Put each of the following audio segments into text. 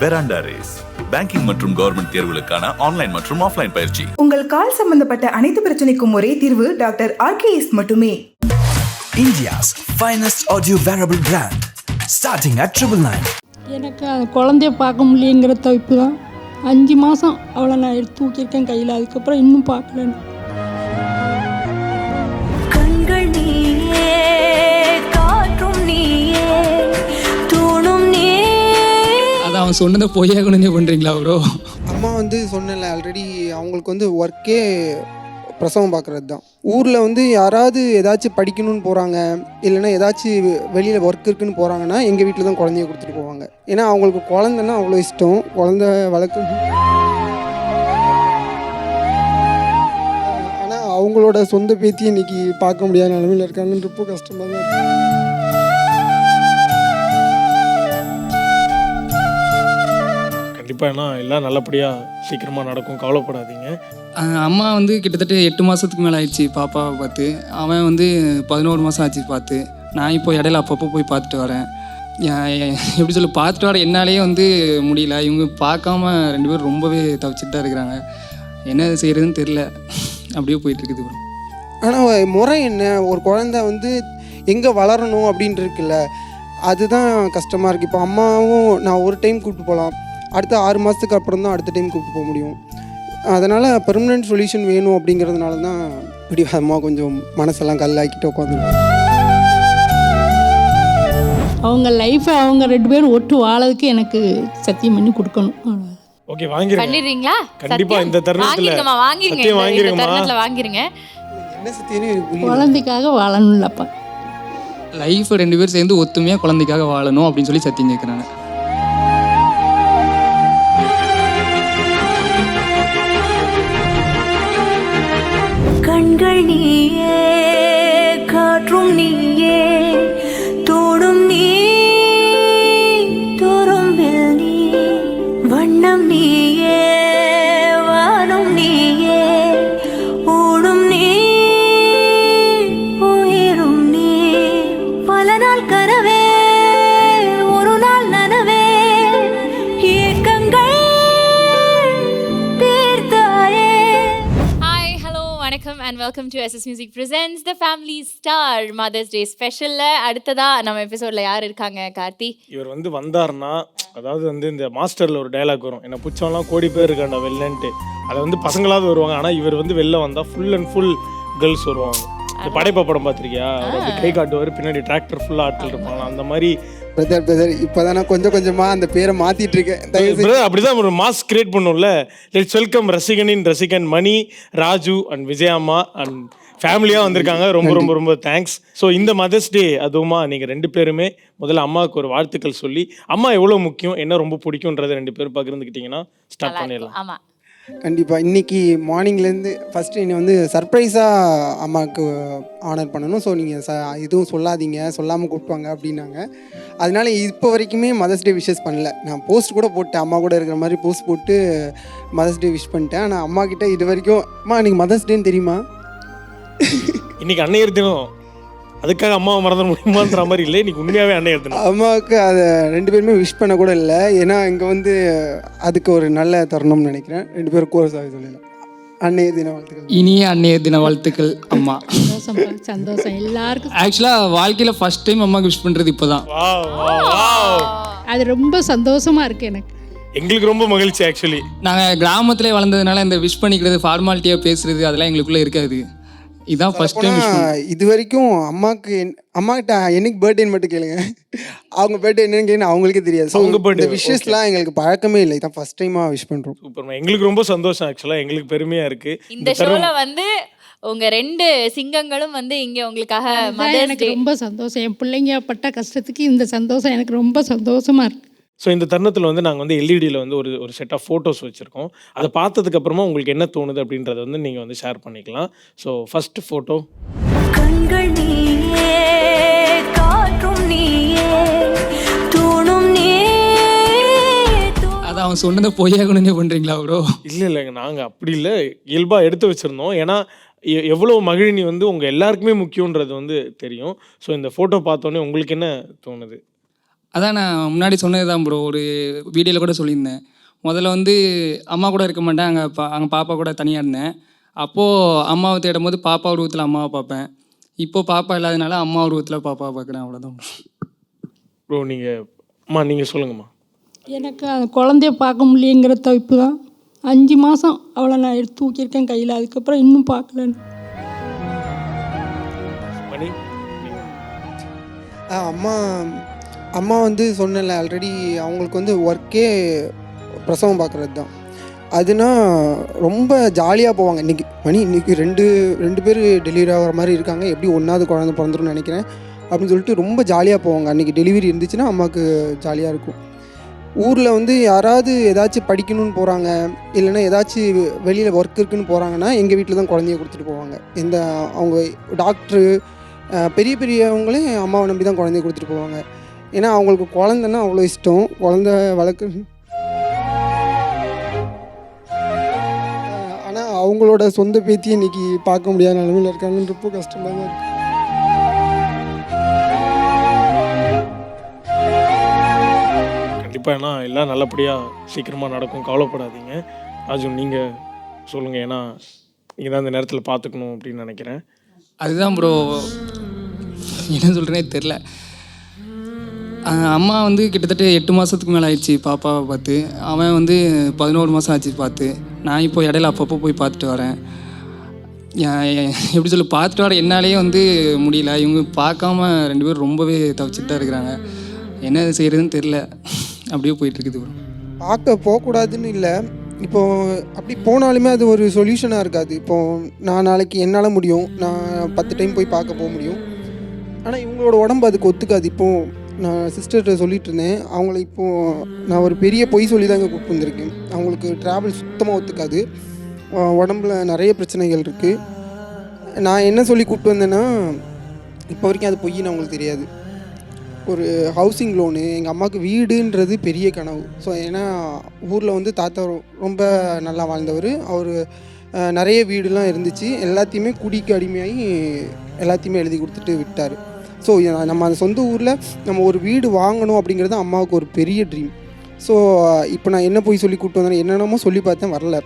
Veranda race banking மற்றும் government தேர்வுகளுக்கான online மற்றும் ஆஃப்லைன் பயிற்சி. உங்கள் கால் சம்பந்தப்பட்ட அனைத்து பிரச்சனைக்கும் ஒரே தீர்வு டாக்டர் RKS மட்டுமே. India's finest audio wearable brand, starting at 999. எனக்கு அந்த குழந்தைய பார்க்க முடியலைங்கிற தவிப்பு தான். 5 மாதம் அவளை நான் எடுத்து தூக்கியிருக்கேன் கையில். அதுக்கப்புறம் இன்னும் பார்க்கல. கண்கள் நீயே, காற்றும் நீயே, தூணும் நீ. அது அவன் சொன்னதை பொய்யாகணுன்னே பண்ணுறீங்களா ப்ரோ? அம்மா வந்து சொன்னல ஆல்ரெடி, அவங்களுக்கு வந்து ஒர்க்கே பிரசவம் பார்க்குறது தான். ஊரில் யாராவது ஏதாச்சும் படிக்கணும்னு போகிறாங்க, இல்லைன்னா ஏதாச்சும் வெளியில் ஒர்க் இருக்குன்னு போகிறாங்கன்னா எங்கள் வீட்டில் தான் குழந்தைய கொடுத்துட்டு போவாங்க. ஏன்னா அவங்களுக்கு குழந்தைன்னா அவ்வளோ இஷ்டம். குழந்தை வளர்க்க, ஆனால் அவங்களோட சொந்த பேத்தி இன்னைக்கு பார்க்க முடியாத நிலமையில் இருக்காங்கன்றப்போ கஷ்டமாக தான் இருக்குது. கண்டிப்பாக ஏன்னா எல்லாம் நல்லபடியாக சீக்கிரமாக நடக்கும், கவலைப்படாதீங்க. அம்மா கிட்டத்தட்ட 8 மாதத்துக்கு மேலே ஆயிடுச்சு பாப்பாவை பார்த்து. அவன் 11 மாதம் ஆச்சு பார்த்து. நான் இப்போ இடையில அப்பப்போ போய் பார்த்துட்டு வரேன். எப்படி சொல்ல, பார்த்துட்டு வர என்னாலேயே முடியல. இவங்க பார்க்காம 2 பேரும் ரொம்பவே தவிச்சிட்டு தான் இருக்கிறாங்க. என்ன செய்கிறதுன்னு தெரில, அப்படியே போயிட்டுருக்குது ப்ரோ. ஆனால் முறை என்ன, ஒரு குழந்தை எங்கே வளரணும் அப்படின்ட்டு இருக்குல்ல, அதுதான் கஷ்டமாக இருக்குது. இப்போ அம்மாவும் நான் ஒரு டைம் கூப்பிட்டு போகலாம், அடுத்த 6 மாதத்துக்கு அப்புறம் தான் அடுத்த டைம் கூப்பிட்டு போக முடியும். அதனால் பெர்மனெண்ட் சொல்யூஷன் வேணும் அப்படிங்கிறதுனால தான் இப்படி அம்மா கொஞ்சம் மனசெல்லாம் கல்லாக்கிட்டு உட்காந்துருக்கோம். அவங்க லைஃப்பை அவங்க 2 பேரும் ஒட்டு வாழறதுக்கு எனக்கு சத்தியம் பண்ணி கொடுக்கணும். ஓகே, வாங்கிடுறீங்களா? கண்டிப்பா இந்த தருணத்துல வாங்கிருங்க. என்ன சத்தியம், குழந்தைக்காக வாழணும்லப்பா. லைஃப்பை 2 பேர் சேர்ந்து ஒத்துமையாக குழந்தைக்காக வாழணும் அப்படின்னு சொல்லி சத்தியம் கேட்குறாங்க. கண்கள் நீயே, காற்றும் நீயே, தோடும் நீ, துரும்பில் நீ, வண்ணம் நீயே, வானம் நீயே, ஓடும் நீ, உயிரும் நீ, பல நாள் கனவே, ஒரு நாள் நனவே, ஏக்கங்கள் தீர்த்தாயே. ஹாய், ஹலோ, வணக்கம் and welcome to SS Music Presents The Family Star Mother's Day ஸ்பெஷலில் அடுத்ததாக நம்ம எபிசோடில் யார் இருக்காங்க கார்த்தி? இவர் வந்தார்னா, அதாவது இந்த மாஸ்டரில் ஒரு டைலாக் வரும், என்ன பிடிச்சவங்களாம் கோடி பேர் இருக்காண்டா வெளிலன்ட்டு. அதை பசங்களாவது வருவாங்க, ஆனால் இவர் வெளில வந்தால் ஃபுல் அண்ட் ஃபுல் கேர்ள்ஸ் வருவாங்க. இந்த படைப்பா படம் பார்த்துருக்கியா? அவர் கை காட்டுவார், பின்னாடி டிராக்டர் ஃபுல்லாக ஆட்கள் இருப்பாங்க. அந்த மாதிரி பிரதர் இப்போதான் நான் கொஞ்சம் கொஞ்சமாக அந்த பேரை மாற்றிட்டு இருக்கேன். அப்படிதான் ஒரு மாஸ் கிரியேட் பண்ணும்ல. லெட்ஸ் வெல்கம் ரசிகனின் ரசிகன் மணி, ராஜு அண்ட் விஜயம்மா அண்ட் ஃபேமிலியாக வந்திருக்காங்க. ரொம்ப ரொம்ப ரொம்ப தேங்க்ஸ். ஸோ இந்த மதர்ஸ் டே அதுவுமா நீங்கள் 2 பேருமே முதல்ல அம்மாவுக்கு ஒரு வாழ்த்துக்கள் சொல்லி, அம்மா எவ்வளோ முக்கியம், என்ன ரொம்ப பிடிக்கும்ன்றதை 2 பேரும் பகிர்ந்துக்கிட்டிங்கன்னா ஸ்டார்ட் பண்ணிடலாம். ஆமாம், கண்டிப்பாக. இன்றைக்கி மார்னிங்லேருந்து ஃபஸ்ட்டு என்னை சர்ப்ரைஸாக அம்மாவுக்கு ஆனர் பண்ணணும். ஸோ நீங்கள் எதுவும் சொல்லாதீங்க, சொல்லாமல் கூப்பிடுவாங்க அப்படின்னாங்க. அதனால இப்போ வரைக்குமே மதர்ஸ் டே விஷஸ் பண்ணல. நான் போஸ்ட் கூட போட்டேன், அம்மா கூட இருக்கிற மாதிரி போஸ்ட் போட்டு மதர்ஸ் டே விஷ் பண்ணிட்டேன். ஆனால் அம்மா கிட்டே இது வரைக்கும், அம்மா இன்றைக்கி மதர்ஸ் டேன்னு தெரியுமா, இன்னைக்கு அன்னையர் தினம், அதுக்காக அம்மாவை மறந்துட முடியுமான்ற மாதிரி இல்லை. இன்னைக்கு உண்மையாகவே அன்னையர் தினம். அம்மாவுக்கு அதை 2 பேருமே விஷ் பண்ண கூட இல்லை. ஏன்னா இங்கே அதுக்கு ஒரு நல்ல தருணம்னு நினைக்கிறேன். 2 பேரும் கோர்ஸாக சொல்லலாம். அன்னையர் தின வாழ்த்துக்கள். இனிய அன்னையர் தின வாழ்த்துக்கள் அம்மா. சந்தோஷம் எல்லாருக்கும். ஆக்சுவலாக வாழ்க்கையில் ஃபர்ஸ்ட் டைம் அம்மாவுக்கு விஷ் பண்ணுறது இப்போ தான். அது ரொம்ப சந்தோஷமாக இருக்குது எனக்கு. எங்களுக்கு ரொம்ப மகிழ்ச்சி. ஆக்சுவலி நாங்கள் கிராமத்திலே வளர்ந்ததுனால இந்த விஷ் பண்ணிக்கிறது, ஃபார்மாலிட்டியாக பேசுறது அதெல்லாம் எங்களுக்குள்ளே இருக்காது. இதான் ஃபர்ஸ்ட் டைம். இது வரைக்கும் அம்மாக்கிட்ட என்னைக்கு பர்த்டேன்னு மட்டும் கேளுங்க, அவங்க பர்த்டே என்னன்னு கேளுங்க, அவங்களுக்கே தெரியாது. ஸோ உங்கள் பர்த்டே விஷஸ்லாம் எங்களுக்கு பழக்கமே இல்லை, இதான் ஃபர்ஸ்ட் டைமாக விஷ் பண்ணுறோம். சூப்பர், எங்களுக்கு ரொம்ப சந்தோஷம். ஆக்சுவலாக எங்களுக்கு பெருமையாக இருக்குது. இந்த ஷோவில் உங்க 2 சிங்கங்களும் இங்கே உங்களுக்காக எனக்கு ரொம்ப சந்தோஷம். என் பிள்ளைங்க பட்ட கஷ்டத்துக்கு இந்த சந்தோஷம் எனக்கு ரொம்ப சந்தோஷமாக இருக்குது. ஸோ இந்த தருணத்தில் நாங்கள் எல்இடியில் ஒரு செட் ஆஃப் ஃபோட்டோஸ் வச்சுருக்கோம். அதை பார்த்ததுக்கப்புறமா உங்களுக்கு என்ன தோணுது அப்படின்றத நீங்கள் ஷேர் பண்ணிக்கலாம். So first photo. கண்கள் நீயே, காற்றும் நீயே, தூணும் நீ. அது அவன் சொன்னதை பொய்யாகணுன்னே பண்ணுறீங்களா ப்ரோ? இல்லைங்க, நாங்கள் அப்படி இல்லை, இயல்பாக எடுத்து வச்சுருந்தோம். ஏன்னா எவ்வளோ மகிழினி உங்கள் எல்லாருக்குமே முக்கியன்றது தெரியும். ஸோ இந்த ஃபோட்டோ பார்த்தோன்னே உங்களுக்கு என்ன தோணுது? அதான் நான் முன்னாடி சொன்னது தான் ப்ரோ, ஒரு வீடியோவில் கூட சொல்லியிருந்தேன். முதல்ல வந்து அம்மா கூட இருக்க மாட்டேன், அங்கே பாப்பா கூட தனியாக இருந்தேன். அப்போது அம்மாவை தேடும் போது பாப்பா உருவத்தில் அம்மாவை பார்ப்பேன். இப்போது பாப்பா இல்லாதனால அம்மா உருவத்தில் பாப்பாவை பார்க்குறேன், அவ்வளோதான். ப்ரோ நீங்கள் சொல்லுங்கம்மா. எனக்கு அந்த குழந்தைய பார்க்க முடியலைங்கிற தவிப்பு தான். 5 மாதம் அவளை நான் எடுத்து தூக்கியிருக்கேன் கையில், அதுக்கப்புறம் இன்னும் பார்க்கலன்னு. மணி அம்மா அம்மா வந்து சொன்னல ஆல்ரெடி, அவங்களுக்கு வந்து ஒர்க்கே பிரசவம் பார்க்குறது தான். அதுனா ரொம்ப ஜாலியாக போவாங்க. இன்றைக்கி ரெண்டு பேர் டெலிவரி ஆகிற மாதிரி இருக்காங்க, எப்படி ஒன்றாவது குழந்தை பிறந்துருன்னு நினைக்கிறேன் அப்படின்னு சொல்லிட்டு ரொம்ப ஜாலியாக போவாங்க. அன்றைக்கி டெலிவரி இருந்துச்சுன்னா அம்மாவுக்கு ஜாலியாக இருக்கும். ஊரில் வந்து யாராவது ஏதாச்சும் படிக்கணும்னு போகிறாங்க, இல்லைன்னா ஏதாச்சும் வெளியில் ஒர்க் இருக்குன்னு போகிறாங்கன்னா எங்கள் வீட்டில் தான் குழந்தைய கொடுத்துட்டு போவாங்க. அவங்க டாக்டரு பெரியவங்களே அம்மாவை நம்பி தான் குழந்தைய கொடுத்துட்டு போவாங்க. ஏன்னா அவங்களுக்கு குழந்தைன்னா அவ்வளோ இஷ்டம். குழந்த வளர்க்கு ஆனால் அவங்களோட சொந்த பேத்தி இன்றைக்கி பார்க்க முடியாத நிலமையில் இருக்காங்கன்றப்போ கஷ்டமாக தான் இருக்குது. கண்டிப்பாக, ஏன்னா எல்லாம் நல்லபடியாக சீக்கிரமாக நடக்கும், கவலைப்படாதீங்க. ராஜு நீங்கள் சொல்லுங்கள், ஏன்னா நீங்கள் தான் இந்த நேரத்தில் பார்த்துக்கணும் அப்படின்னு நினைக்கிறேன். அதுதான் ப்ரோ, என்ன சொல்கிறேனே தெரில. அம்மா வந்து கிட்டத்தட்ட 8 மாதத்துக்கு மேலே ஆயிடுச்சு பாப்பாவை பார்த்து. அவன் வந்து 11 மாதம் ஆச்சு பார்த்து. நான் இப்போ இடையில அப்பப்போ போய் பார்த்துட்டு வரேன். எப்படி சொல்ல, பார்த்துட்டு வர என்னாலேயே வந்து முடியல. இவங்க பார்க்காம 2 பேரும் ரொம்பவே தவிச்சிட்டு தான் இருக்கிறாங்க. என்ன செய்கிறதுன்னு தெரில, அப்படியே போயிட்டுருக்குது ப்ரோ. பார்க்க போகக்கூடாதுன்னு இல்லை, இப்போது அப்படி போனாலுமே அது ஒரு சொல்யூஷனாக இருக்காது. இப்போது நான் நாளைக்கு என்னால் முடியும், நான் 10 டைம் போய் பார்க்க போக முடியும். ஆனால் இவங்களோட உடம்பு அதுக்கு ஒத்துக்காது. இப்போது நான் சிஸ்டர்கிட்ட சொல்லிகிட்டு இருந்தேன், அவங்கள இப்போது நான் ஒரு பெரிய பொய் சொல்லி தாங்க கூப்பிட்டு வந்திருக்கேன். அவங்களுக்கு ட்ராவல் சுத்தமாக ஒத்துக்காது, உடம்புல நிறைய பிரச்சனைகள் இருக்குது. நான் என்ன சொல்லி கூப்பிட்டு வந்தேன்னா, இப்போ வரைக்கும் அது பொய்ன்னு அவங்களுக்கு தெரியாது. ஒரு ஹவுசிங் லோனு, எங்கள் அம்மாவுக்கு வீடுன்றது பெரிய கனவு. ஸோ ஏன்னா ஊரில் வந்து தாத்தா ரொம்ப நல்லா வாழ்ந்தவர். அவர் நிறைய வீடுலாம் இருந்துச்சு, எல்லாத்தையுமே குடிக்கு அடிமையாகி எல்லாத்தையுமே எழுதி கொடுத்துட்டு விட்டார். ஸோ நம்ம அந்த சொந்த ஊரில் நம்ம ஒரு வீடு வாங்கணும் அப்படிங்கிறது அம்மாவுக்கு ஒரு பெரிய ட்ரீம். ஸோ இப்போ நான் என்ன போய் சொல்லி கூப்பிட்டு வந்தேன்னா, என்னென்னமோ சொல்லி பார்த்தேன், வரல.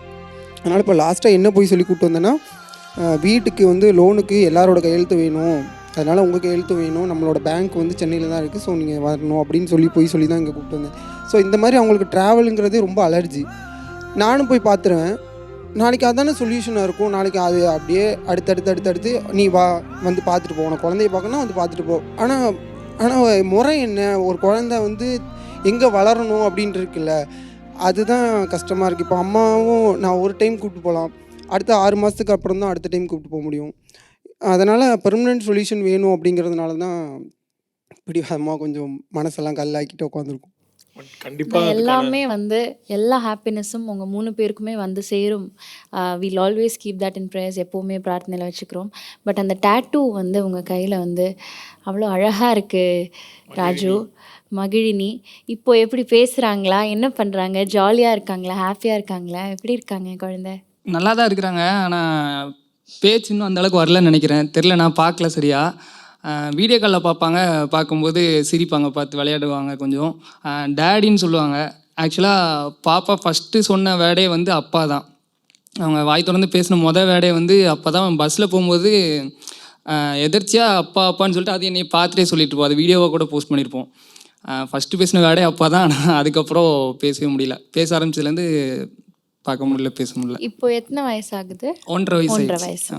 அதனால் இப்போ லாஸ்ட்டாக என்ன போய் சொல்லி கூப்பிட்டு வந்தேன்னா, வீட்டுக்கு வந்து லோனுக்கு எல்லாரோட கையெழுத்து வேணும், அதனால் உங்கள் கையெழுத்து வேணும், நம்மளோட பேங்க் வந்து சென்னையில் தான் இருக்குது, ஸோ நீங்கள் வரணும் அப்படின்னு சொல்லி தான் இங்கே கூப்பிட்டு வந்தேன். ஸோ இந்த மாதிரி அவங்களுக்கு ட்ராவலுங்கிறதே ரொம்ப அலர்ஜி. நானும் போய் பார்த்துருவேன், நாளைக்கு அதானே சொல்யூஷனாக இருக்கும். நாளைக்கு அது அப்படியே அடுத்தடுத்து நீ வந்து பார்த்துட்டு போ, உனக்கு குழந்தைய பார்க்கணும் வந்து பார்த்துட்டு போ. ஆனால் முறை என்ன, ஒரு குழந்தை வந்து எங்கே வளரணும் அப்படின்ட்டு இருக்குல்ல, அதுதான் கஷ்டமாக இருக்குது. இப்போ அம்மாவும் நான் ஒரு டைம் கூப்பிட்டு போகலாம், அடுத்த 6 மாதத்துக்கு அப்புறம் தான் அடுத்த டைம் கூப்பிட்டு போக முடியும். அதனால் பெர்மனெண்ட் சொல்யூஷன் வேணும் அப்படிங்கிறதுனால தான் இப்படி அம்மா கொஞ்சம் மனசெல்லாம் கல்லாக்கிட்டு உட்காந்துருக்கும். கண்டிப்பாக எல்லாமே வந்து எல்லா ஹாப்பினஸும் உங்கள் 3 பேருக்குமே வந்து சேரும். Will always keep that in prayers, எப்போவுமே பிரார்த்தனையில் வச்சுக்கிறோம். பட் அந்த டேட்டூ வந்து உங்கள் கையில் வந்து அவ்வளோ அழகாக இருக்குது ராஜு. மகிழினி இப்போ எப்படி பேசுகிறாங்களா, என்ன பண்ணுறாங்க, ஜாலியாக இருக்காங்களா, ஹாப்பியாக இருக்காங்களா, எப்படி இருக்காங்க குழந்தை? நல்லா தான் இருக்கிறாங்க, ஆனால் பேச்சு இன்னும் அந்தளவுக்கு வரலன்னு நினைக்கிறேன். தெரில, நான் பார்க்கல சரியா. வீடியோ காலில் பார்க்கும்போது சிரிப்பாங்க, பார்த்து விளையாடுவாங்க, கொஞ்சம் டேடின்னு சொல்லுவாங்க. ஆக்சுவலாக பாப்பா ஃபஸ்ட்டு சொன்ன வேர்டே வந்து அப்பா தான். அவங்க வாய் திறந்து பேசின வேர்டே வந்து அப்போ தான். பஸ்ஸில் போகும்போது எதிர்ச்சியாக அப்பா அப்பான்னு சொல்லிட்டு அது என்னை பார்த்துட்டே சொல்லிட்டு இருப்போம். அது வீடியோவாக கூட போஸ்ட் பண்ணியிருப்போம். ஃபஸ்ட்டு பேசின வேர்டே அப்பா தான். ஆனால் அதுக்கப்புறம் பேசவே முடியல. பேச ஆரம்பிச்சதுலேருந்து பார்க்க முடியல, பேச முடியல. இப்போ எத்தனை வயசு ஆகுது? 1.5 வயசு.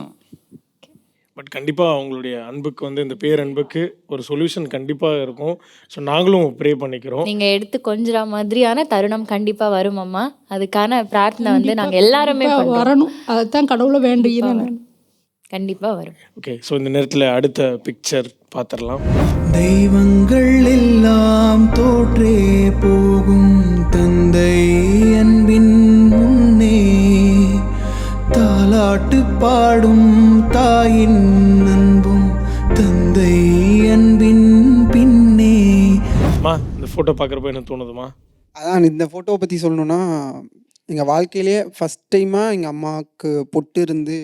பட் கண்டிப்பாக அவங்களுடைய அன்புக்கு வந்து இந்த பேரன்புக்கு ஒரு சொல்யூஷன் கண்டிப்பாக இருக்கும். ஸோ நாங்களும் ப்ரே பண்ணிக்கிறோம். நீங்கள் எடுத்து கொஞ்சிற மாதிரியான தருணம் கண்டிப்பாக வரும் அம்மா. அதுக்கான பிரார்த்தனை வந்து நாங்கள் எல்லாருமே வரணும், அதைத்தான் கடவுளை வேண்டுகிறேன். கண்டிப்பாக வரும். ஓகே, ஸோ இந்த நேரத்தில் அடுத்த பிக்சர் பார்த்துடலாம். தெய்வங்கள் எல்லாம் தோற்றே போகும் தந்தை அன்பின் முன்னே, தாலாட்டு பாடும் தாயின் அன்பும் தந்தை அன்பின் பின்னே. இந்த ஃபோட்டோ பார்க்குறப்ப என்ன தோணுதுமா? அதான் இந்த ஃபோட்டோவை பற்றி சொல்லணுன்னா, எங்கள் வாழ்க்கையிலேயே ஃபஸ்ட் டைமாக எங்கள் அம்மாவுக்கு பொட்டு இருந்து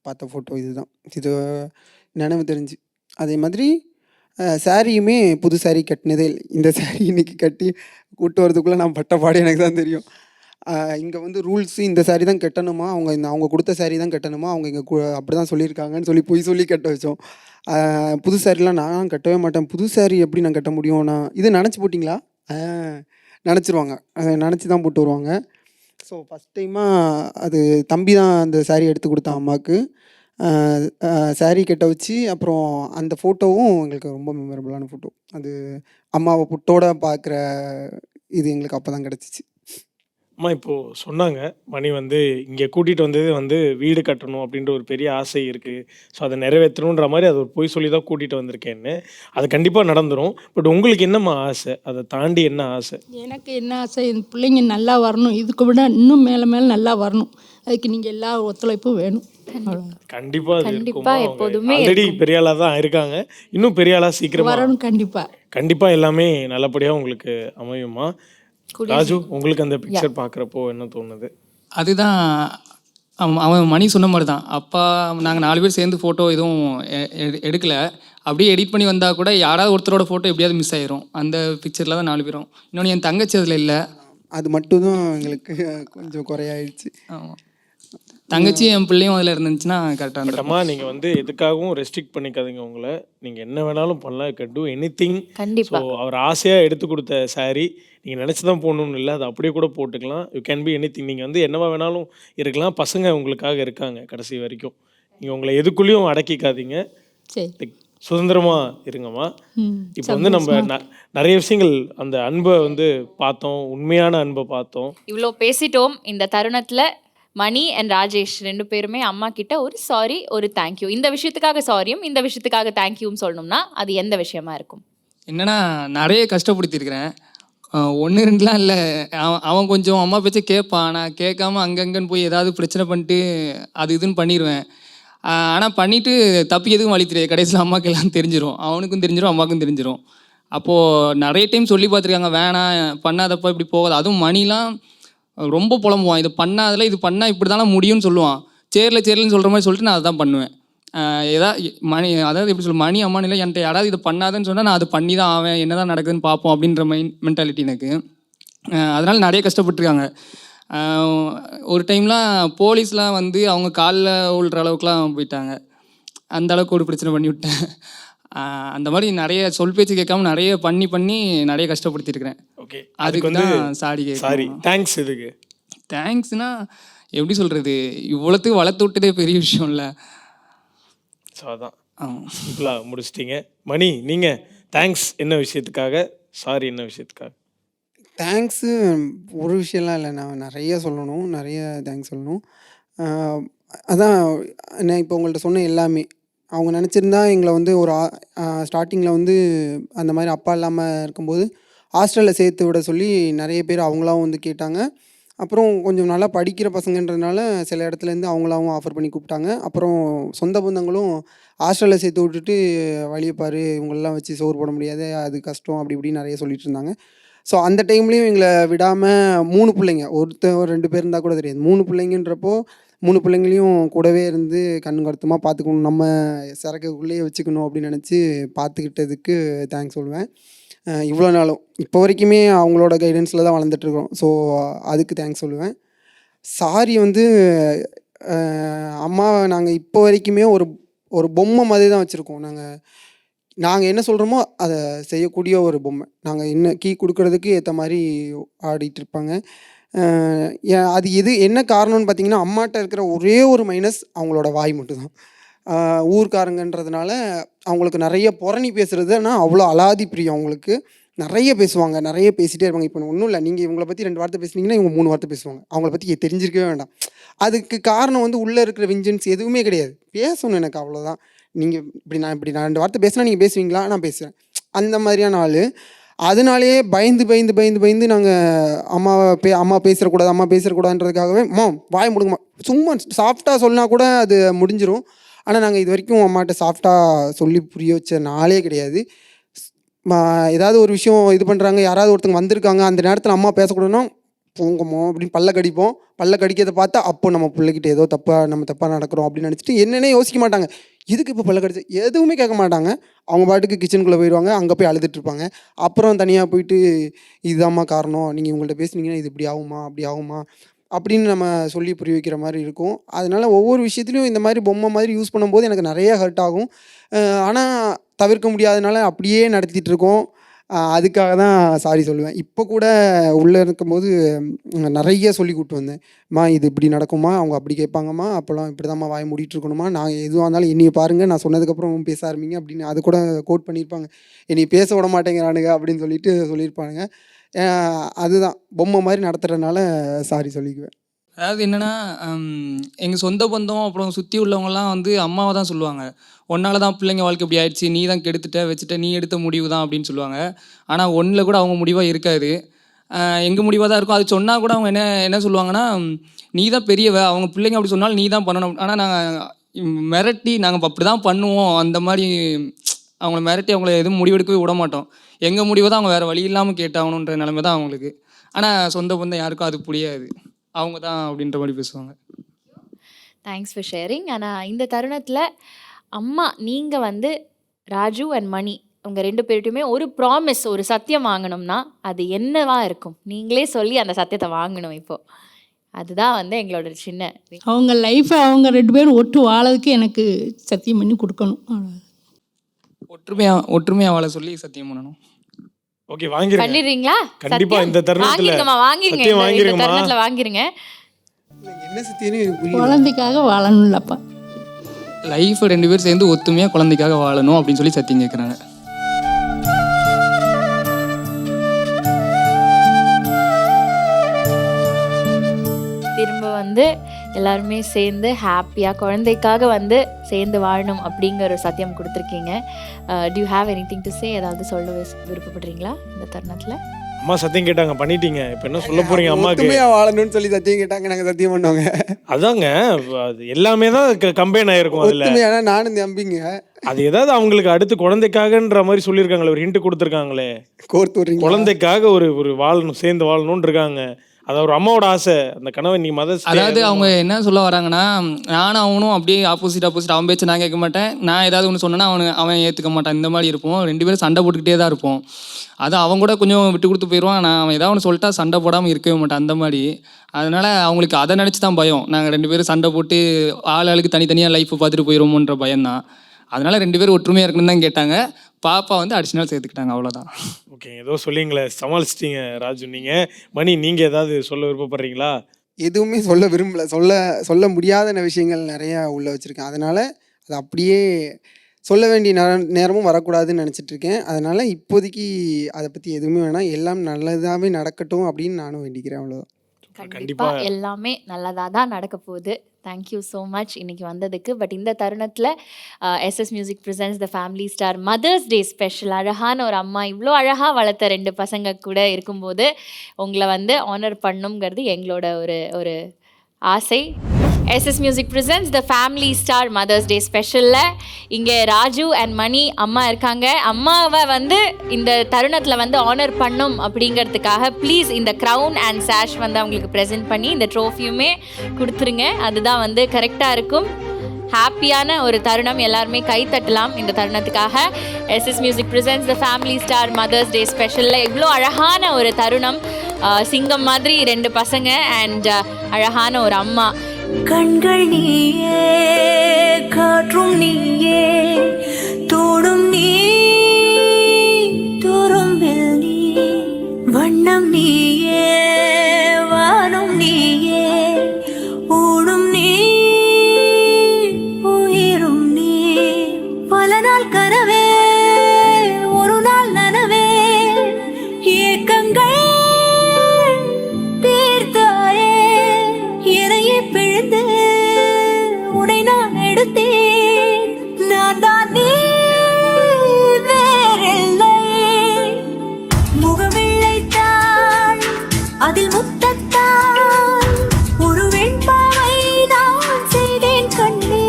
பார்த்த ஃபோட்டோ இதுதான். இது நினைவு தெரிஞ்சு. அதே மாதிரி சாரியுமே புது சாரீ கட்டினதே இல்லை. இந்த சாரீ இன்னைக்கு கட்டி கூட்டு வரதுக்குள்ளே நான் பட்ட பாடு எனக்கு தான் தெரியும். இங்கே வந்து ரூல்ஸு இந்த சாரீ தான் கட்டணுமா, அவங்க கொடுத்த சாரீ தான் கட்டணுமா, அவங்க இங்கே அப்படி தான் சொல்லியிருக்காங்கன்னு சொல்லி பொய் சொல்லி கட்ட வச்சோம். புது சாரீலாம் நான் கட்டவே மாட்டேன். புது சாரீ எப்படி நான் கட்ட முடியும்? நான் இது நினச்சி போட்டிங்களா? நினச்சிருவாங்க, நினச்சி தான் போட்டு வருவாங்க. ஸோ ஃபஸ்ட் டைமாக அது தம்பி தான் அந்த சாரீ எடுத்து கொடுத்தான் அம்மாவுக்கு. சாரீ கட்ட வச்சு அப்புறம் அந்த ஃபோட்டோவும் எங்களுக்கு ரொம்ப மெமரபுளான ஃபோட்டோ. அது அம்மாவை புட்டோட பார்க்குற இது எங்களுக்கு அப்போ தான் கிடச்சிச்சு. அம்மா இப்போது சொன்னாங்க, மணி வந்து இங்கே கூட்டிகிட்டு வந்தது வந்து வீடு கட்டணும் அப்படின்ற ஒரு பெரிய ஆசை இருக்குது. ஸோ அதை நிறைவேற்றணுன்ற மாதிரி அது ஒரு பொய் சொல்லி தான் கூட்டிகிட்டு வந்திருக்கேன்னு. அது கண்டிப்பாக நடந்துடும். பட் உங்களுக்கு என்னம்மா ஆசை? அதை தாண்டி என்ன ஆசை? எனக்கு என்ன ஆசை, இந்த பிள்ளைங்க நல்லா வரணும், இதுக்கு விட இன்னும் மேலே மேலே நல்லா வரணும். அதுக்கு நீங்கள் எல்லா ஒத்துழைப்பும் வேணும். கண்டிப்பாக அது கண்டிப்பா இருக்குமா? எப்போதுமே ஆல்ரெடி பெரிய ஆளாக தான் இருக்காங்க, இன்னும் பெரிய ஆளாக சீக்கிரமாக வரணும் கண்டிப்பாக. கண்டிப்பாக எல்லாமே நல்லபடியாக உங்களுக்கு அமையுமா? ராஜு, உங்களுக்கு அந்த பிக்சர் பார்க்குறப்போ என்ன தோணுது? அதுதான் அவன் மணி சொன்ன மாதிரி தான். அப்பா நாங்கள் 4 பேர் சேர்ந்து ஃபோட்டோ எதுவும் எடுக்கலை. அப்படியே எடிட் பண்ணி வந்தால் கூட யாராவது ஒருத்தரோட ஃபோட்டோ எப்படியாவது மிஸ் ஆயிரும். அந்த பிக்சரில் தான் 4 பேரும். இன்னொன்று என் தங்கச்சி அதில் இல்லை. அது மட்டும்தான் எங்களுக்கு கொஞ்சம் குறையாயிடுச்சு. ஆமாம், தங்கச்சி என் பிள்ளையும் அதில் இருந்துச்சுன்னா கரெக்டாக இருந்துச்சு. அம்மா நீங்கள் வந்து எதுக்காகவும் ரெஸ்ட்ரிக்ட் பண்ணிக்காதீங்க உங்களை. நீங்கள் என்ன வேணாலும் பண்ணலாம், கேன் டூ எனி திங். கண்டிப்பா. ஸோ அவர் ஆசையாக எடுத்து கொடுத்த சாரீ நீங்கள் நினச்சி தான் போகணுன்னு இல்லை, அது அப்படியே கூட போட்டுக்கலாம். You can be any thing. நீங்கள் வந்து என்னவா வேணாலும் இருக்கலாம். பசங்க உங்களுக்காக இருக்காங்க கடைசி வரைக்கும். நீங்கள் உங்களை எதுக்குள்ளேயும் அடக்கிக்காதீங்க. சரி, சுதந்திரமாக இருங்கம்மா. இப்போ வந்து நம்ம நிறைய விஷயங்கள் அந்த அன்பை வந்து பார்த்தோம், உண்மையான அன்பை பார்த்தோம். இவ்வளோ பேசிட்டோம். இந்த தருணத்தில் மணி அண்ட் ராஜேஷ் 2 பேருமே அம்மா கிட்ட ஒரு சாரி, ஒரு தேங்க்யூ, இந்த விஷயத்துக்காக சாரியும் இந்த விஷயத்துக்காக தேங்க்யூவும் சொல்லணும்னா அது எந்த விஷயமா இருக்கும்? என்னன்னா, நிறைய கஷ்டப்படுத்தியிருக்கிறேன். 1 2லாம் இல்லை. அவன் கொஞ்சம் அம்மா பேச்சை கேட்பான். நான் கேட்காம அங்கங்கன்னு போய் ஏதாவது பிரச்சனை பண்ணிட்டு அது இதுன்னு பண்ணிடுவேன். ஆனால் பண்ணிவிட்டு தப்பி எதுவும் வழி தெரியாது. கடைசியில் அம்மாவுக்கு எல்லாம் தெரிஞ்சிடும். அவனுக்கும் தெரிஞ்சிடும், அம்மாவுக்கும் தெரிஞ்சிடும். அப்போது நிறைய டைம் சொல்லி பார்த்துருக்காங்க, வேணாம் பண்ணாதப்போ இப்படி போகாது. அதுவும் மணிலாம் ரொம்ப புலம்புவான், இது பண்ணாதில், இது பண்ணால் இப்படி தானே முடியும்னு சொல்லுவான். சேரலன்னு சொல்கிற மாதிரி சொல்லிட்டு நான் அதை தான் பண்ணுவேன். மணி அதாவது எப்படி சொல்ல, மணி அம்மா இல்லை, என்கிட்ட யாராவது இதை பண்ணாதுன்னு சொன்னால் நான் அதை பண்ணி தான் ஆவேன், என்ன தான் நடக்குதுன்னு பார்ப்போம் அப்படின்ற மென்டாலிட்டி எனக்கு. அதனால் நிறைய கஷ்டப்பட்டுருக்காங்க. ஒரு டைம்லாம் போலீஸ்லாம் வந்து அவங்க காலில் விழுற அளவுக்குலாம் போயிட்டாங்க. அந்த அளவுக்கு ஒரு பிரச்சனை பண்ணி விட்டேன். அந்த மாதிரி நிறைய சொல் பேச்சு கேட்காம நிறைய பண்ணி நிறைய கஷ்டப்படுத்தியிருக்கிறேன். ஓகே, அதுக்கு வந்து சாரி தேங்க்ஸ். இதுக்கு தேங்க்ஸ்னா எப்படி சொல்கிறது, இவ்வளோத்துக்கு வளர்த்து விட்டதே பெரிய விஷயம் இல்லை. ஸோ அதான் சிம்பிளாக முடிச்சிட்டிங்க. மணி, நீங்கள் தேங்க்ஸ் என்ன விஷயத்துக்காக, சாரி என்ன விஷயத்துக்காக? தேங்க்ஸு ஒரு விஷயம்லாம் இல்லை, நான் நிறைய சொல்லணும், நிறைய தேங்க்ஸ் சொல்லணும். அதான் நான் இப்போ உங்கள்கிட்ட சொன்ன எல்லாமே அவங்க நினச்சிருந்தா எங்களை வந்து ஒரு ஸ்டார்டிங்கில் வந்து அந்த மாதிரி அப்பா இல்லாமல் இருக்கும்போது ஹாஸ்டலில் சேர்த்து விட சொல்லி நிறைய பேர் அவங்களாவும் வந்து கேட்டாங்க. அப்புறம் கொஞ்சம் நல்லா படிக்கிற பசங்கன்றதுனால சில இடத்துலேருந்து அவங்களாவும் ஆஃபர் பண்ணி கூப்பிட்டாங்க. அப்புறம் சொந்த பந்தங்களும் ஹாஸ்டலில் சேர்த்து விட்டுட்டு வழியை பாரு, இவங்களெலாம் வச்சு சோறு போட முடியாது, அது கஷ்டம், அப்படி இப்படின்னு நிறைய சொல்லிட்டு இருந்தாங்க. ஸோ அந்த டைம்லேயும் எங்களை விடாமல் 3 பிள்ளைங்க, ஒருத்தர் 2 பேர் இருந்தால் கூட தெரியாது, 3 பிள்ளைங்கன்றப்போ 3 பிள்ளைங்களையும் கூடவே இருந்து கண்ணு கருத்துமாக பார்த்துக்கணும், நம்ம சரக்குக்குள்ளேயே வச்சுக்கணும் அப்படின்னு நினச்சி பார்த்துக்கிட்டதுக்கு தேங்க்ஸ் சொல்லுவேன். இவ்வளோ நாளும் இப்போ வரைக்குமே அவங்களோட கைடன்ஸில் தான் வளர்ந்துட்டுருக்கோம். ஸோ அதுக்கு தேங்க்ஸ் சொல்லுவேன். சாரி வந்து அம்மாவை நாங்கள் இப்போ வரைக்குமே ஒரு பொம்மை மாதிரி தான் வச்சுருக்கோம். நாங்கள் என்ன சொல்கிறோமோ அதை செய்யக்கூடிய ஒரு பொம்மை. நாங்கள் என்ன கீ கொடுக்கறதுக்கு ஏற்ற மாதிரி ஆடிட்டு இருப்பாங்க. அது என்ன காரணம்னு பார்த்தீங்கன்னா, அம்மாட்ட இருக்கிற ஒரே ஒரு மைனஸ் அவங்களோட வாய் மட்டும்தான். ஊர்க்காரங்கன்றதுனால அவங்களுக்கு நிறைய புரணி பேசுகிறதுனா அவ்வளோ அலாதி பிரியம். அவங்களுக்கு நிறைய பேசுவாங்க, நிறைய பேசிகிட்டே இருப்பாங்க. இப்போ ஒன்றும் இல்லை, நீங்கள் இவங்களை பற்றி 2 வார்த்தை பேசுனீங்கன்னா இவங்க 3 வார்த்தை பேசுவாங்க. அவங்கள பற்றி தெரிஞ்சிருக்கவே வேண்டாம். அதுக்கு காரணம் வந்து உள்ளே இருக்கிற வெஞ்சன்ஸ் எதுவுமே கிடையாது. பேசணும் எனக்கு, அவ்வளோதான். நான் இப்படி 2 வார்த்தை பேசினா நீங்கள் பேசுவீங்களா? நான் பேசுவேன். அந்த மாதிரியான ஆள். அதனாலேயே பயந்து நாங்கள் அம்மா பேசுகிறக்கூடாதுன்றதுக்காகவே வாய் முடுங்கம்மா, சும்மா சாஃப்டாக சொன்னா கூட அது முடிஞ்சிடும். ஆனால் நாங்கள் இது வரைக்கும் அம்மாட்ட சாஃப்டாக சொல்லி புரிய வச்ச நாளே கிடையாது. ஏதாவது ஒரு விஷயம் இது பண்ணுறாங்க, யாராவது ஒருத்தங்க வந்திருக்காங்க, அந்த நேரத்தில் அம்மா பேசக்கூடாதுன்னா போங்கம்மா அப்படின்னு பல்ல கடிப்போம். பல்ல கடிக்கிறத பார்த்தா அப்போ நம்ம பிள்ளைகிட்ட ஏதோ தப்பாக நடக்கிறோம் அப்படின்னு நினச்சிட்டு என்னன்னே யோசிக்க மாட்டாங்க. எதுக்கு இப்போ பல்ல கடிச்சு எதுவுமே கேட்க மாட்டாங்க. அவங்க பாட்டுக்கு கிச்சனுக்குள்ளே போயிடுவாங்க. அங்கே போய் அழுதுட்டு இருப்பாங்க. அப்புறம் தனியாக போயிட்டு இதுதாம்மா காரணம், நீங்கள் இவங்கள்ட்ட பேசுனீங்கன்னா இது இப்படி ஆகுமா அப்படி ஆகுமா அப்படின்னு நம்ம சொல்லி புரிய வைக்கிற மாதிரி இருக்கும். அதனால ஒவ்வொரு விஷயத்துலையும் இந்த மாதிரி பொம்மை மாதிரி யூஸ் பண்ணும்போது எனக்கு நிறைய ஹர்ட் ஆகும். ஆனால் தவிர்க்க முடியாதனால அப்படியே நடத்திட்டு இருக்கோம். அதுக்காக தான் சாரி சொல்லுவேன். இப்போ கூட உள்ளே இருக்கும்போது நிறைய சொல்லி கூப்பிட்டு வந்தேன். மா இது இப்படி நடக்குமா, அவங்க அப்படி கேட்பாங்கம்மா, அப்போல்லாம் இப்படி தான்மா வாய் மூடிட்டு இருக்கணுமா, நான் எதுவாக இருந்தாலும் என்னையை பாருங்கள், நான் சொன்னதுக்கப்புறம் பேச ஆரம்பிங்க அப்படின்னு அது கூட கோட் பண்ணியிருப்பாங்க. என்னை பேச விட மாட்டேங்கிறானுங்க அப்படின்னு சொல்லிட்டு சொல்லியிருப்பானுங்க. அதுதான் பொம்மை மாதிரி நடத்துகிறதுனால சாரி சொல்லிக்குவேன். அதாவது என்னென்னா, எங்கள் சொந்த பந்தம் அப்புறம் சுற்றி உள்ளவங்கலாம் வந்து அம்மாவை தான் சொல்லுவாங்க. ஒன்னால தான் பிள்ளைங்க வாழ்க்கை இப்படி ஆயிடுச்சு, நீ தான் கெடுத்துட்ட வச்சுட்ட, நீ எடுத்த முடிவு தான் அப்படின்னு சொல்லுவாங்க. ஆனால் ஒன்றில் கூட அவங்க முடிவாக இருக்காது, எங்கள் முடிவாக தான் இருக்கும். அது சொன்னால் கூட அவங்க என்ன சொல்லுவாங்கன்னா, நீ தான் பெரியவ, அவங்க பிள்ளைங்க அப்படி சொன்னாலும் நீ தான் பண்ணணும். ஆனால் நாங்கள் மிரட்டி நாங்கள் அப்படி தான் பண்ணுவோம், அந்த மாதிரி அவங்கள மிரட்டி அவங்கள எதுவும் முடிவெடுக்கவே விட மாட்டோம். எங்கள் முடிவை தான் அவங்க வேறு வழி இல்லாமல் கேட்டாகணுன்ற நிலைமை தான் அவங்களுக்கு. ஆனால் சொந்த பந்தம் யாருக்கும் அது புரியாது, அவங்க தான் அப்படின்ற மாதிரி பேசுவாங்க. Thanks for sharing. ஆனால் இந்த தருணத்தில் அம்மா நீங்கள் வந்து ராஜு அண்ட் மணி உங்கள் 2 பேர்கிட்டையுமே ஒரு ப்ராமிஸ், ஒரு சத்தியம் வாங்கணும்னா அது என்னவா இருக்கும்? நீங்களே சொல்லி அந்த சத்தியத்தை வாங்கணும். இப்போது அதுதான் வந்து எங்களோட சின்ன அவங்க லைஃப்பை அவங்க 2 பேரும் ஒட்டு வாழறதுக்கு எனக்கு சத்தியம் பண்ணி கொடுக்கணும். ஒற்றுமையாக வாழ சொல்லி சத்தியம் பண்ணணும். ஓகே, வாங்கிருங்க. பண்ணிடுறீங்களா? கண்டிப்பா இந்த தருணத்துல வாங்கிருங்க. இந்த தருணத்துல வாங்கிருங்க. என்ன சத்தியன்னு எனக்கு புரியல. குழந்தைக்காக வாழணும்லப்பா. லைஃப்பை 2 பேர் சேர்ந்து ஒத்துமையாக குழந்தைக்காக வாழணும் அப்படின்னு சொல்லி சத்தியம் கேட்குறாங்க. திரும்ப வந்து எல்லாருமே சேர்ந்து ஹாப்பியாக குழந்தைக்காக வந்து சேர்ந்து வாழணும் அப்படிங்கிற ஒரு சத்தியம் கொடுத்துருக்கீங்க. To you have anything to say? ஏதாவது சொல்ல விருப்பப்படுறீங்களா இந்த தருணத்தில்? அம்மா சத்தியம் கேட்டாங்க, பண்ணிட்டீங்க. இப்போ என்ன சொல்ல போறீங்க? அம்மாக்கு ஒத்துமையாக வாழணும்னு சொல்லி சத்தியம் கேட்டாங்க, நாங்கள் சத்தியம் பண்ணுவாங்க. அதாங்க, அது எல்லாமே தான் கம்பைன் ஆயிருக்கும். அதில் ஒத்துமையான நானும் தம்பிங்க. அது ஏதாவது அவங்களுக்கு அடுத்து குழந்தைக்காகன்ற மாதிரி சொல்லியிருக்காங்களே, ஒரு ஹிண்ட் கொடுத்துருக்காங்களே, கோர்த்து விட்றீங்க. குழந்தைக்காக ஒரு வாழணும், சேர்ந்து வாழணும்னு இருக்காங்க. அது ஒரு அம்மாவோட ஆசை, அந்த கனவை நீ மதர்ஸ். அதாவது அவங்க என்ன சொல்ல வராங்கன்னா, நானும் அவனும் அப்படியே ஆப்போசிட் அவன் பேச்சு நான் கேட்க மாட்டேன், நான் ஏதாவது ஒன்று சொன்னேன்னா அவன் ஏற்றுக்க மாட்டான், இந்த மாதிரி இருப்போம். 2 பேரும் சண்டை போட்டுக்கிட்டே தான் இருப்போம். அது அவங்க கூட கொஞ்சம் விட்டு கொடுத்து போயிடுவான், நான் அவன் ஏதாவது ஒன்று சொல்லிட்டா சண்டை போடாமல் இருக்கவே மாட்டேன், அந்த மாதிரி. அதனால் அவங்களுக்கு அதை நினச்சி தான் பயம். நாங்கள் 2 பேரும் சண்டை போட்டு ஆளுக்கு தனித்தனியாக லைஃப்பை பார்த்துட்டு போயிடுவோன்ற பயம்தான். அதனால் 2 பேரும் ஒற்றுமையாக இருக்கணும்னு தான் கேட்டாங்க. பாப்பா வந்து அடிஷனல் சேர்த்துக்கிட்டாங்க, அவ்வளோதான். ஓகே, ஏதோ சொல்லிங்களே, சமாளிச்சிட்டீங்க ராஜு. நீங்கள் மணி, நீங்கள் ஏதாவது சொல்ல விருப்பப்படுறீங்களா? எதுவுமே சொல்ல விரும்பலை. சொல்ல முடியாத விஷயங்கள் நிறையா உள்ளே வச்சுருக்கேன். அதனால் அது அப்படியே சொல்ல வேண்டிய நேரமும் வரக்கூடாதுன்னு நினச்சிட்ருக்கேன். அதனால் இப்போதைக்கு அதை பற்றி எதுவுமே வேணாம், எல்லாம் நல்லதாகவே நடக்கட்டும் அப்படின்னு நானும் வேண்டிக்கிறேன், அவ்வளோதான். கண்டிப்பாக எல்லாமே நல்லதாக தான் நடக்க போகுது. தேங்க்யூ ஸோ மச் இன்னைக்கு வந்ததுக்கு. பட் இந்த தருணத்தில் SS music presents the family star mother's day special. அழகான ஒரு அம்மா, இவ்வளோ அழகாக வளர்த்த 2 பசங்க கூட இருக்கும்போது உங்களை வந்து ஆனர் பண்ணுங்கிறது எங்களோட ஒரு ஆசை. SS music presents the family star mother's day ஸ்பெஷலில் இங்கே ராஜு அண்ட் மணி அம்மா இருக்காங்க. அம்மாவை வந்து இந்த தருணத்தில் வந்து ஆனர் பண்ணும் அப்படிங்கிறதுக்காக ப்ளீஸ் இந்த க்ரௌன் அண்ட் சாஷ் வந்து அவங்களுக்கு ப்ரெசென்ட் பண்ணி இந்த ட்ரோஃபியுமே கொடுத்துருங்க. அதுதான் வந்து கரெக்டாக இருக்கும். ஹாப்பியான ஒரு தருணம், எல்லாருமே கை தட்டலாம் இந்த தருணத்துக்காக. SS music presents the family star mother's day ஸ்பெஷலில் இவ்வளோ அழகான ஒரு தருணம், சிங்கம் மாதிரி 2 பசங்க அண்ட் அழகான ஒரு அம்மா. கண்கள் நீயே, காற்றும் நீயே, தோடும் நீ, துரும்பில் நீ, வண்ணம் நீயே, வானம் நீயே, ஊடும் நீ, உயிரும் நீ, பல நாள் கனவே, ஒரு நாள் நனவே, ஏக்கங்கள் தீர்த்தாயே, இறையை பிழிந்து உடை நான் எடுத்தேன், நான் தான் நீ வேறில்லை, முகவெள்ளைத்தான் அதில் முத்தத்தான் ஒரு வெண்பாவை நான் செய்தேன் கண்ணே,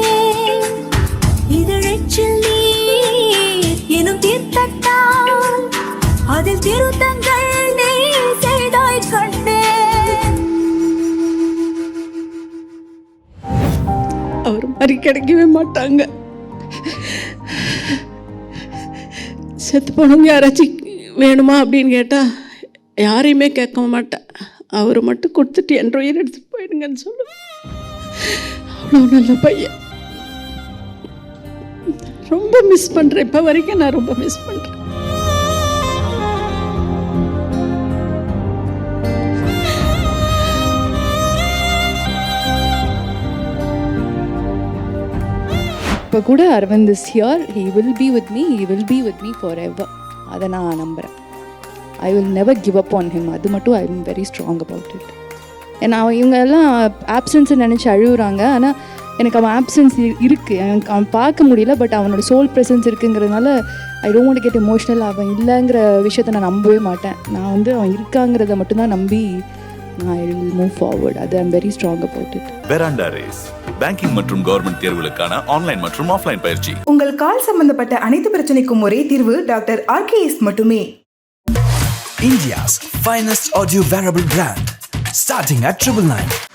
இதழச்சில் நீர் எனும் தீர்த்தத்தான் அதில் திருத்தங்கள் நீ செய்தாய் கண்ணே. மாதிரி கிடைக்கவே மாட்டாங்க. செத்து போனவங்க யாராச்சும் வேணுமா அப்படின்னு கேட்டால் யாரையுமே கேட்க மாட்டேன். அவரை மட்டும் கொடுத்துட்டு என் உயிர் எடுத்துட்டு போயிடுங்கன்னு சொல்லுவேன். அவ்வளோ நல்ல பையன். ரொம்ப மிஸ் பண்ணுறேன். இப்போ வரைக்கும் நான் ரொம்ப மிஸ் பண்ணுறேன். இப்போ கூட Arvind is here. He will be with me. He will be with me forever. அதை நான் நம்புகிறேன். I will never give up on him. அது மட்டும் I am very strong about it. ஏன்னா இவங்க எல்லாம் ஆப்சன்ஸை நினச்சி அழுகுறாங்க. ஆனால் எனக்கு அவன் ஆப்சன்ஸ் இருக்குது. எனக்கு அவன் பார்க்க முடியல. பட் அவனோட சோல் ப்ரெசன்ஸ் இருக்குங்கிறதுனால I don't want to get emotional. அவன் இல்லைங்கிற விஷயத்தை நான் நம்பவே மாட்டேன். நான் வந்து அவன் இருக்காங்கிறத மட்டும்தான் நம்பி ஐ வில் மூவ் ஃபார்வர்ட். அது I am very strong about it. Veranda race banking மற்றும் கவர்மெண்ட் தேர்வுகளுக்கான ஆன்லைன் மற்றும் ஆஃப்லைன் பயிற்சி. உங்கள் கால் சம்பந்தப்பட்ட அனைத்து பிரச்சனைக்கும் ஒரே தீர்வு டாக்டர் RKS மட்டுமே. India's finest audio wearable brand, starting at 999.